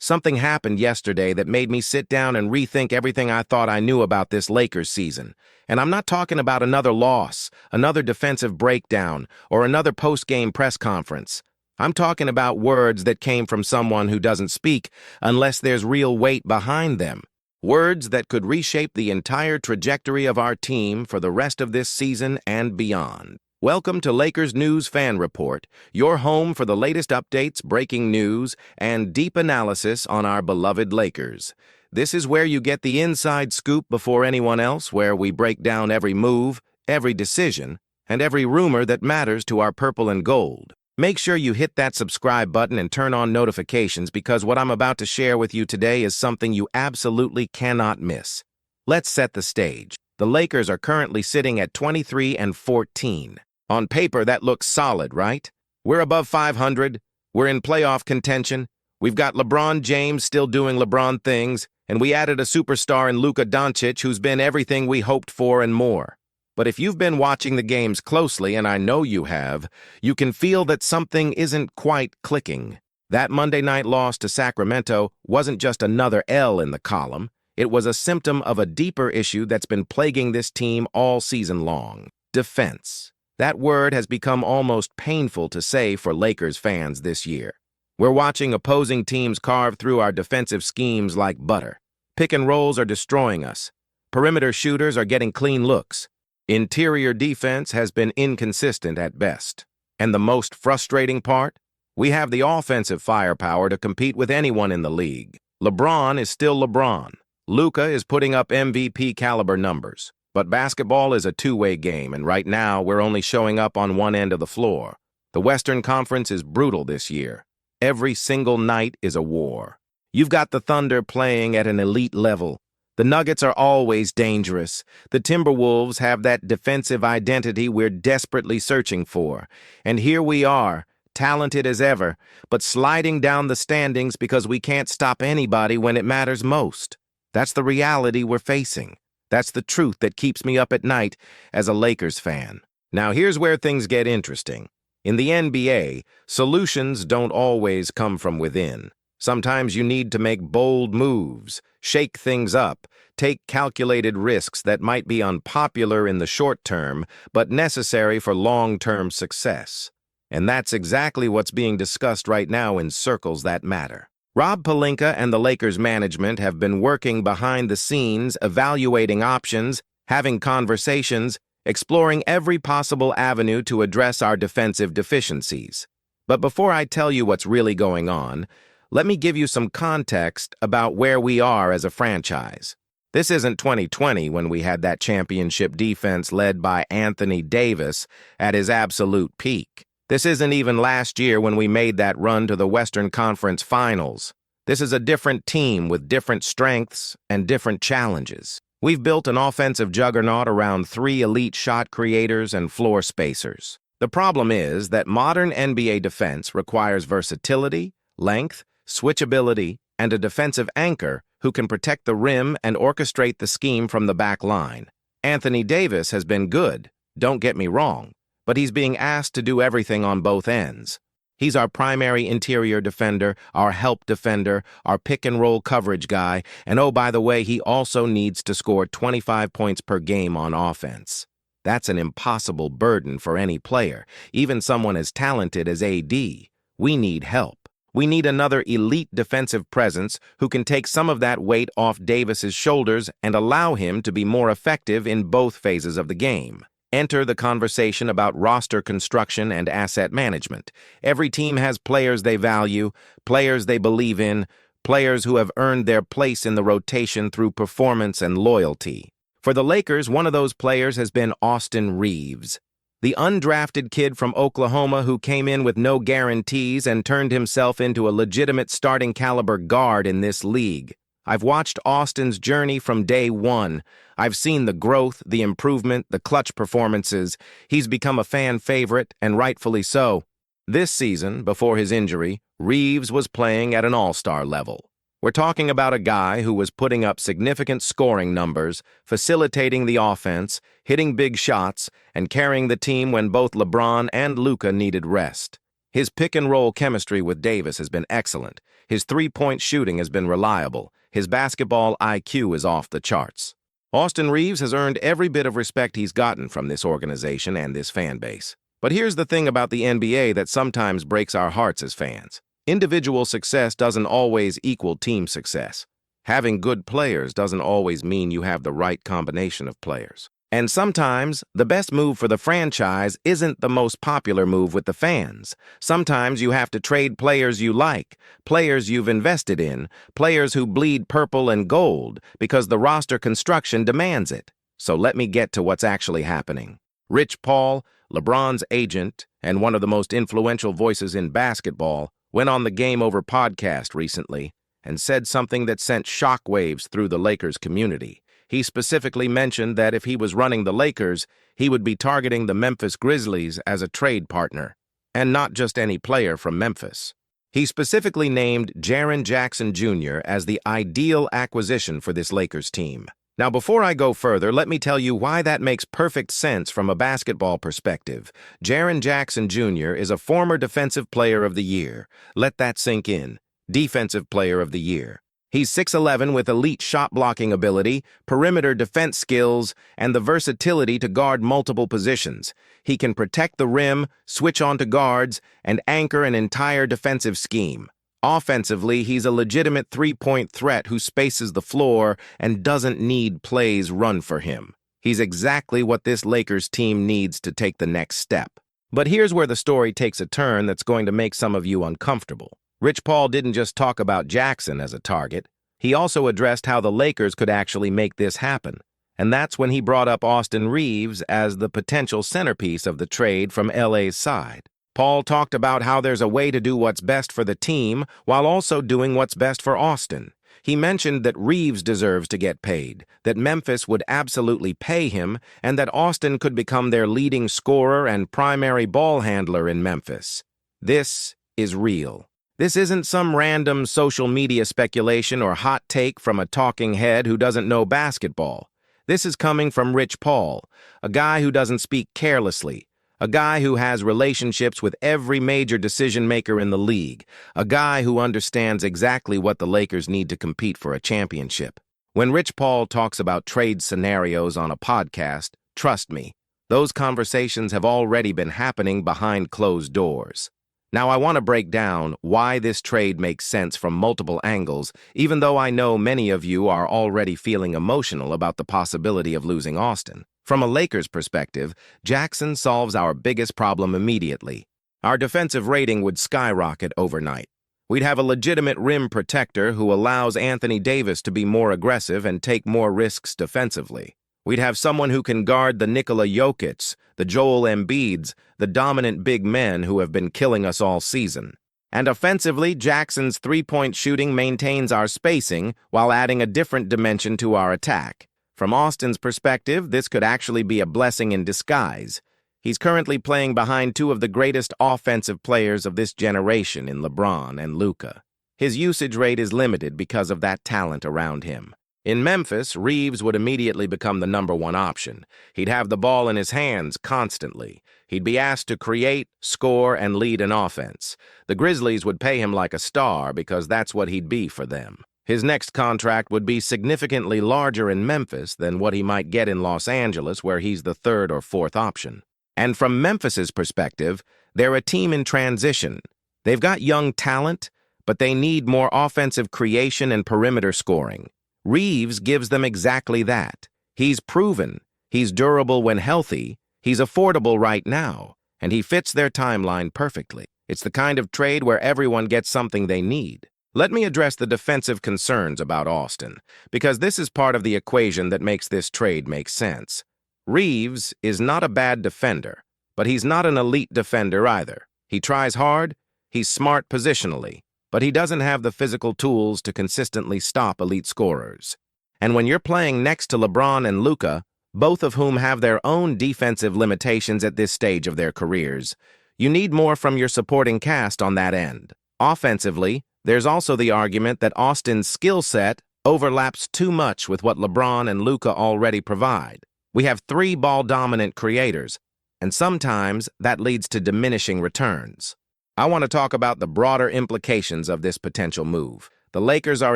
Something happened yesterday that made me sit down and rethink everything I thought I knew about this Lakers season. And I'm not talking about another loss, another defensive breakdown, or another post-game press conference. I'm talking about words that came from someone who doesn't speak unless there's real weight behind them. Words that could reshape the entire trajectory of our team for the rest of this season and beyond. Welcome to Lakers News Fan Report, your home for the latest updates, breaking news, and deep analysis on our beloved Lakers. This is where you get the inside scoop before anyone else, where we break down every move, every decision, and every rumor that matters to our purple and gold. Make sure you hit that subscribe button and turn on notifications because what I'm about to share with you today is something you absolutely cannot miss. Let's set the stage. The Lakers are currently sitting at 23-14. On paper, that looks solid, right? We're above 500, we're in playoff contention, we've got LeBron James still doing LeBron things, and we added a superstar in Luka Doncic who's been everything we hoped for and more. But if you've been watching the games closely, and I know you have, you can feel that something isn't quite clicking. That Monday night loss to Sacramento wasn't just another L in the column. It was a symptom of a deeper issue that's been plaguing this team all season long. Defense. That word has become almost painful to say for Lakers fans this year. We're watching opposing teams carve through our defensive schemes like butter. Pick and rolls are destroying us. Perimeter shooters are getting clean looks. Interior defense has been inconsistent at best. And the most frustrating part? We have the offensive firepower to compete with anyone in the league. LeBron is still LeBron. Luka is putting up MVP caliber numbers. But basketball is a two-way game, and right now we're only showing up on one end of the floor. The Western Conference is brutal this year. Every single night is a war. You've got the Thunder playing at an elite level. The Nuggets are always dangerous. The Timberwolves have that defensive identity we're desperately searching for. And here we are, talented as ever, but sliding down the standings because we can't stop anybody when it matters most. That's the reality we're facing. That's the truth that keeps me up at night as a Lakers fan. Now here's where things get interesting. In the NBA, solutions don't always come from within. Sometimes you need to make bold moves, shake things up, take calculated risks that might be unpopular in the short term, but necessary for long-term success. And that's exactly what's being discussed right now in circles that matter. Rob Pelinka and the Lakers management have been working behind the scenes, evaluating options, having conversations, exploring every possible avenue to address our defensive deficiencies. But before I tell you what's really going on, let me give you some context about where we are as a franchise. This isn't 2020 when we had that championship defense led by Anthony Davis at his absolute peak. This isn't even last year when we made that run to the Western Conference Finals. This is a different team with different strengths and different challenges. We've built an offensive juggernaut around 3 elite shot creators and floor spacers. The problem is that modern NBA defense requires versatility, length, switchability, and a defensive anchor who can protect the rim and orchestrate the scheme from the back line. Anthony Davis has been good, don't get me wrong, but he's being asked to do everything on both ends. He's our primary interior defender, our help defender, our pick-and-roll coverage guy, and oh, by the way, he also needs to score 25 points per game on offense. That's an impossible burden for any player, even someone as talented as AD. We need help. We need another elite defensive presence who can take some of that weight off Davis's shoulders and allow him to be more effective in both phases of the game. Enter the conversation about roster construction and asset management. Every team has players they value, players they believe in, players who have earned their place in the rotation through performance and loyalty. For the Lakers, one of those players has been Austin Reaves, the undrafted kid from Oklahoma who came in with no guarantees and turned himself into a legitimate starting caliber guard in this league. I've watched Austin's journey from day one. I've seen the growth, the improvement, the clutch performances. He's become a fan favorite, and rightfully so. This season, before his injury, Reaves was playing at an all-star level. We're talking about a guy who was putting up significant scoring numbers, facilitating the offense, hitting big shots, and carrying the team when both LeBron and Luka needed rest. His pick-and-roll chemistry with Davis has been excellent. His three-point shooting has been reliable. His basketball IQ is off the charts. Austin Reaves has earned every bit of respect he's gotten from this organization and this fan base. But here's the thing about the NBA that sometimes breaks our hearts as fans. Individual success doesn't always equal team success. Having good players doesn't always mean you have the right combination of players. And sometimes, the best move for the franchise isn't the most popular move with the fans. Sometimes you have to trade players you like, players you've invested in, players who bleed purple and gold because the roster construction demands it. So let me get to what's actually happening. Rich Paul, LeBron's agent, and one of the most influential voices in basketball, went on the Game Over podcast recently and said something that sent shockwaves through the Lakers community. He specifically mentioned that if he was running the Lakers, he would be targeting the Memphis Grizzlies as a trade partner, and not just any player from Memphis. He specifically named Jaren Jackson Jr. as the ideal acquisition for this Lakers team. Now, before I go further, let me tell you why that makes perfect sense from a basketball perspective. Jaren Jackson Jr. is a former Defensive Player of the Year. Let that sink in. Defensive Player of the Year. He's 6'11" with elite shot-blocking ability, perimeter defense skills, and the versatility to guard multiple positions. He can protect the rim, switch onto guards, and anchor an entire defensive scheme. Offensively, he's a legitimate three-point threat who spaces the floor and doesn't need plays run for him. He's exactly what this Lakers team needs to take the next step. But here's where the story takes a turn that's going to make some of you uncomfortable. Rich Paul didn't just talk about Jackson as a target. He also addressed how the Lakers could actually make this happen. And that's when he brought up Austin Reaves as the potential centerpiece of the trade from LA's side. Paul talked about how there's a way to do what's best for the team while also doing what's best for Austin. He mentioned that Reaves deserves to get paid, that Memphis would absolutely pay him, and that Austin could become their leading scorer and primary ball handler in Memphis. This is real. This isn't some random social media speculation or hot take from a talking head who doesn't know basketball. This is coming from Rich Paul, a guy who doesn't speak carelessly, a guy who has relationships with every major decision-maker in the league, a guy who understands exactly what the Lakers need to compete for a championship. When Rich Paul talks about trade scenarios on a podcast, trust me, those conversations have already been happening behind closed doors. Now, I want to break down why this trade makes sense from multiple angles, even though I know many of you are already feeling emotional about the possibility of losing Austin. From a Lakers perspective, Jackson solves our biggest problem immediately. Our defensive rating would skyrocket overnight. We'd have a legitimate rim protector who allows Anthony Davis to be more aggressive and take more risks defensively. We'd have someone who can guard the Nikola Jokic, the Joel Embiids, the dominant big men who have been killing us all season. And offensively, Jackson's three-point shooting maintains our spacing while adding a different dimension to our attack. From Austin's perspective, this could actually be a blessing in disguise. He's currently playing behind two of the greatest offensive players of this generation in LeBron and Luka. His usage rate is limited because of that talent around him. In Memphis, Reaves would immediately become the #1 option. He'd have the ball in his hands constantly. He'd be asked to create, score, and lead an offense. The Grizzlies would pay him like a star because that's what he'd be for them. His next contract would be significantly larger in Memphis than what he might get in Los Angeles, where he's the 3rd or 4th option. And from Memphis's perspective, they're a team in transition. They've got young talent, but they need more offensive creation and perimeter scoring. Reaves gives them exactly that. He's proven, he's durable when healthy, he's affordable right now, and he fits their timeline perfectly. It's the kind of trade where everyone gets something they need. Let me address the defensive concerns about Austin, because this is part of the equation that makes this trade make sense. Reaves is not a bad defender, but he's not an elite defender either. He tries hard, he's smart positionally, but he doesn't have the physical tools to consistently stop elite scorers. And when you're playing next to LeBron and Luka, both of whom have their own defensive limitations at this stage of their careers, you need more from your supporting cast on that end. Offensively, there's also the argument that Austin's skill set overlaps too much with what LeBron and Luka already provide. We have 3 ball-dominant creators, and sometimes that leads to diminishing returns. I want to talk about the broader implications of this potential move. The Lakers are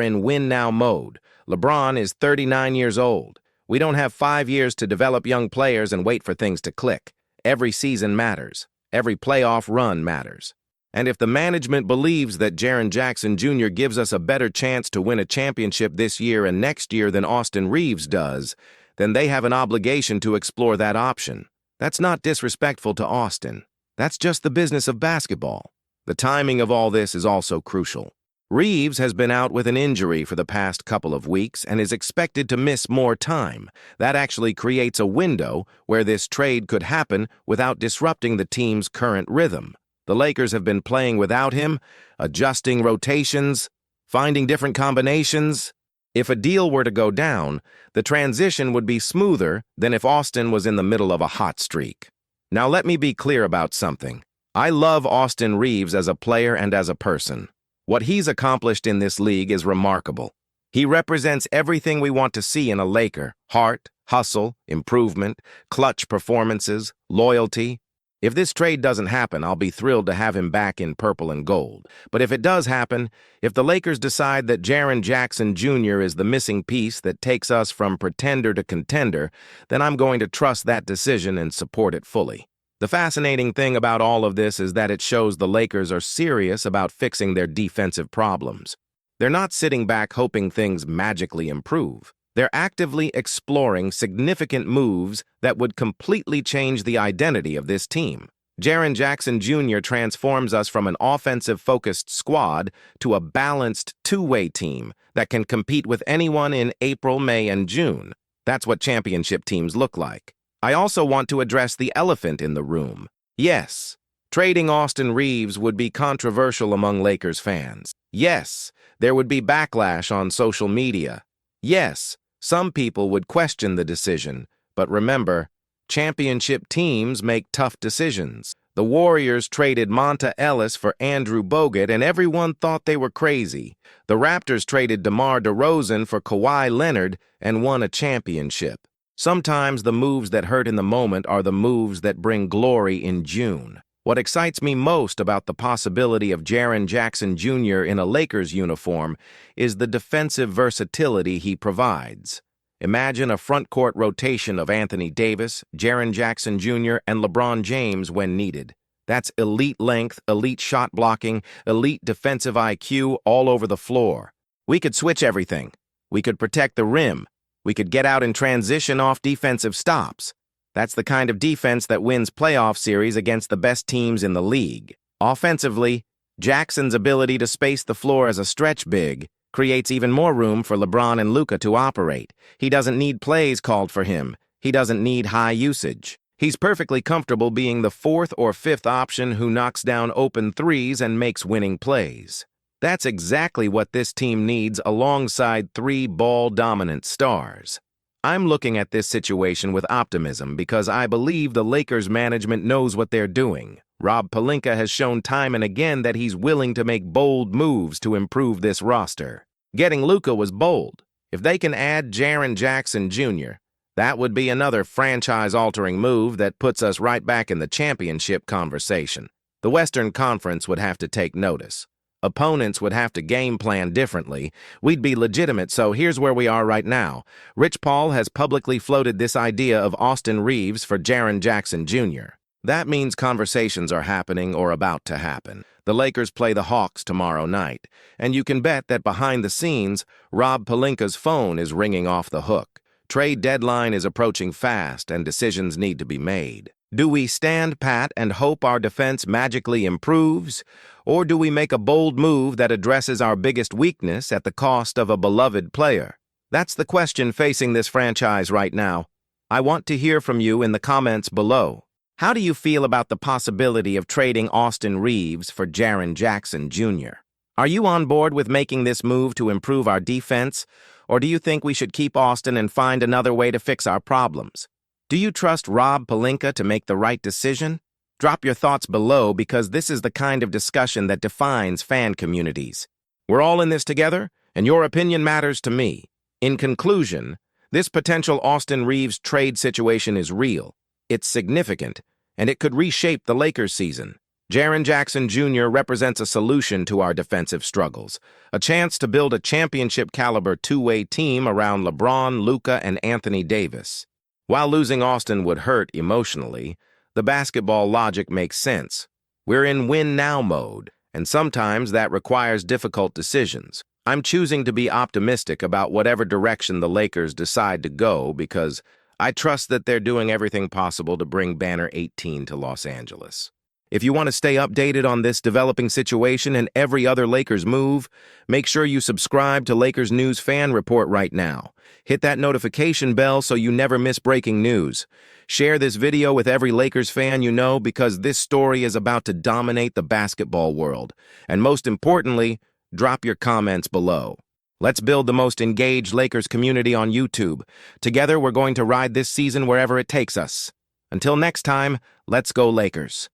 in win-now mode. LeBron is 39 years old. We don't have 5 years to develop young players and wait for things to click. Every season matters. Every playoff run matters. And if the management believes that Jaren Jackson Jr. gives us a better chance to win a championship this year and next year than Austin Reaves does, then they have an obligation to explore that option. That's not disrespectful to Austin. That's just the business of basketball. The timing of all this is also crucial. Reaves has been out with an injury for the past couple of weeks and is expected to miss more time. That actually creates a window where this trade could happen without disrupting the team's current rhythm. The Lakers have been playing without him, adjusting rotations, finding different combinations. If a deal were to go down, the transition would be smoother than if Austin was in the middle of a hot streak. Now let me be clear about something. I love Austin Reaves as a player and as a person. What he's accomplished in this league is remarkable. He represents everything we want to see in a Laker: heart, hustle, improvement, clutch performances, loyalty. If this trade doesn't happen, I'll be thrilled to have him back in purple and gold. But if it does happen, if the Lakers decide that Jaren Jackson Jr. is the missing piece that takes us from pretender to contender, then I'm going to trust that decision and support it fully. The fascinating thing about all of this is that it shows the Lakers are serious about fixing their defensive problems. They're not sitting back hoping things magically improve. They're actively exploring significant moves that would completely change the identity of this team. Jaren Jackson Jr. transforms us from an offensive-focused squad to a balanced two-way team that can compete with anyone in April, May, and June. That's what championship teams look like. I also want to address the elephant in the room. Yes, trading Austin Reaves would be controversial among Lakers fans. Yes, there would be backlash on social media. Yes, some people would question the decision, but remember, championship teams make tough decisions. The Warriors traded Monta Ellis for Andrew Bogut, and everyone thought they were crazy. The Raptors traded DeMar DeRozan for Kawhi Leonard and won a championship. Sometimes the moves that hurt in the moment are the moves that bring glory in June. What excites me most about the possibility of Jaren Jackson Jr. in a Lakers uniform is the defensive versatility he provides. Imagine a front-court rotation of Anthony Davis, Jaren Jackson Jr., and LeBron James when needed. That's elite length, elite shot blocking, elite defensive IQ all over the floor. We could switch everything. We could protect the rim. We could get out in transition off defensive stops. That's the kind of defense that wins playoff series against the best teams in the league. Offensively, Jackson's ability to space the floor as a stretch big creates even more room for LeBron and Luka to operate. He doesn't need plays called for him. He doesn't need high usage. He's perfectly comfortable being the fourth or fifth option who knocks down open threes and makes winning plays. That's exactly what this team needs alongside three ball-dominant stars. I'm looking at this situation with optimism because I believe the Lakers management knows what they're doing. Rob Pelinka has shown time and again that he's willing to make bold moves to improve this roster. Getting Luka was bold. If they can add Jaren Jackson Jr., that would be another franchise-altering move that puts us right back in the championship conversation. The Western Conference would have to take notice. Opponents would have to game plan differently. We'd be legitimate, so here's where we are right now. Rich Paul has publicly floated this idea of Austin Reaves for Jaren Jackson Jr. That means conversations are happening or about to happen. The Lakers play the Hawks tomorrow night, and you can bet that behind the scenes, Rob Pelinka's phone is ringing off the hook. Trade deadline is approaching fast, and decisions need to be made. Do we stand pat and hope our defense magically improves? Or do we make a bold move that addresses our biggest weakness at the cost of a beloved player? That's the question facing this franchise right now. I want to hear from you in the comments below. How do you feel about the possibility of trading Austin Reaves for Jaren Jackson Jr.? Are you on board with making this move to improve our defense? Or do you think we should keep Austin and find another way to fix our problems? Do you trust Rob Pelinka to make the right decision? Drop your thoughts below because this is the kind of discussion that defines fan communities. We're all in this together, and your opinion matters to me. In conclusion, this potential Austin Reaves trade situation is real. It's significant, and it could reshape the Lakers season. Jaren Jackson Jr. represents a solution to our defensive struggles, a chance to build a championship-caliber two-way team around LeBron, Luka, and Anthony Davis. While losing Austin would hurt emotionally, the basketball logic makes sense. We're in win-now mode, and sometimes that requires difficult decisions. I'm choosing to be optimistic about whatever direction the Lakers decide to go because I trust that they're doing everything possible to bring Banner 18 to Los Angeles. If you want to stay updated on this developing situation and every other Lakers move, make sure you subscribe to Lakers News Fan Report right now. Hit that notification bell so you never miss breaking news. Share this video with every Lakers fan you know because this story is about to dominate the basketball world. And most importantly, drop your comments below. Let's build the most engaged Lakers community on YouTube. Together, we're going to ride this season wherever it takes us. Until next time, let's go Lakers.